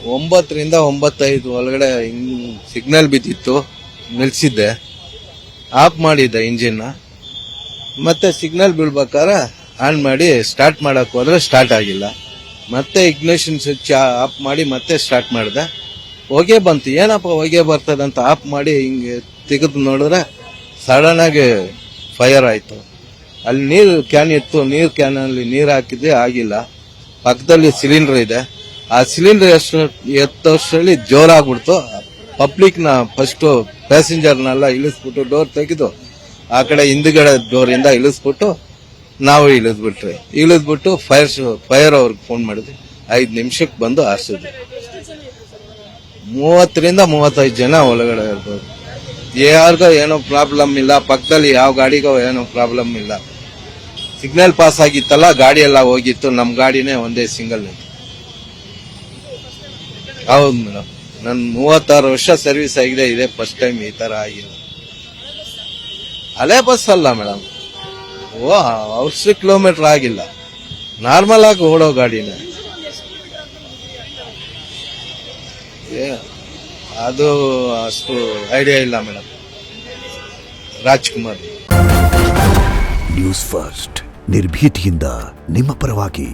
9ರಿಂದ 9:05 ಒಳಗಡೆ ಸಿಗ್ನಲ್ ಬಿದ್ದಿತ್ತು, ನಿಲ್ಸಿದ್ದೆ, ಆಫ್ ಮಾಡಿದ್ದೆ ಇಂಜಿನ್. ಮತ್ತೆ ಸಿಗ್ನಲ್ ಬೀಳ್ಬೇಕಾದ್ರೆ ಆನ್ ಮಾಡಿ ಸ್ಟಾರ್ಟ್ ಮಾಡಕ್ ಹೋದ್ರೆ ಸ್ಟಾರ್ಟ್ ಆಗಿಲ್ಲ. ಮತ್ತೆ ಇಗ್ನಿಷನ್ ಸ್ವಿಚ್ ಆಫ್ ಮಾಡಿ ಮತ್ತೆ ಸ್ಟಾರ್ಟ್ ಮಾಡಿದೆ. ಹೊಗೆ ಬಂತು, ಏನಪ್ಪ ಹೊಗೆ ಬರ್ತದಂತ ಆಫ್ ಮಾಡಿ ಹಿಂಗೆ ತೆಗೆದು ನೋಡಿದ್ರೆ ಸಡನ್ ಆಗಿ ಫೈರ್ ಆಯ್ತು. ಅಲ್ಲಿ ನೀರು ಕ್ಯಾನ್ ಇತ್ತು, ನೀರ್ ಕ್ಯಾನ್ ಅಲ್ಲಿ ನೀರು ಹಾಕಿದ್ರೆ ಆಗಿಲ್ಲ. ಪಕ್ಕದಲ್ಲಿ ಸಿಲಿಂಡರ್ ಇದೆ, ಆ ಸಿಲಿಂಡರ್ ಎತ್ತೋಷ್ಟರಲ್ಲಿ ಜೋರಾಗ್ಬಿಡ್ತು. ಪಬ್ಲಿಕ್ ನ ಫಸ್ಟ್ ಪ್ಯಾಸೆಂಜರ್ನೆಲ್ಲ ಇಳಿಸ್ಬಿಟ್ಟು ಡೋರ್ ತೆಗೆದು ಆ ಕಡೆ ಹಿಂದ್ಗಡೆ ಡೋರ್ ಇಂದ ಇಳಿಸ್ಬಿಟ್ಟು ನಾವು ಇಳಿದ್ಬಿಟ್ಟು ಫೈರ್ ಅವ್ರಿಗೆ ಫೋನ್ ಮಾಡಿದ್ವಿ. 5 ನಿಮಿಷಕ್ಕೆ ಬಂದು ಆರಿಸಿದ್ವಿ. 30ರಿಂದ 35 ಜನ ಒಳಗಡೆ ಇರ್ಬೋದು. ಯಾರಿಗೋ ಏನೋ ಪ್ರಾಬ್ಲಮ್ ಇಲ್ಲ, ಪಕ್ಕದಲ್ಲಿ ಯಾವ ಗಾಡಿಗೋ ಏನೋ ಪ್ರಾಬ್ಲಮ್ ಇಲ್ಲ. ಸಿಗ್ನಲ್ ಪಾಸ್ ಆಗಿತ್ತಲ್ಲ, ಗಾಡಿ ಎಲ್ಲ ಹೋಗಿತ್ತು, ನಮ್ ಗಾಡಿನೇ ಒಂದೇ ಸಿಂಗಲ್. ಹೌದು ಮೇಡಮ್, ನನ್ 36 ವರ್ಷ ಸರ್ವಿಸ್ ಆಗಿದೆ, ಇದೆ ಫಸ್ಟ್ ಟೈಮ್ ಈ ತರ ಆಗಿದೆ. ಹಳೆ ಬಸ್ ಅಲ್ಲ ಮೇಡಮ್, ವರ್ಷ ಕಿಲೋಮೀಟರ್ ಆಗಿಲ್ಲ, ನಾರ್ಮಲ್ ಆಗಿ ಓಡೋ ಗಾಡಿನೇ. ಅದು ಅಷ್ಟು ಐಡಿಯಾ ಇಲ್ಲ ಮೇಡಮ್. ರಾಜ್ಕುಮಾರ್. ನ್ಯೂಸ್ ಫಸ್ಟ್, ನಿರ್ಭೀತಿಯಿಂದ ನಿಮ್ಮ ಪರವಾಗಿ.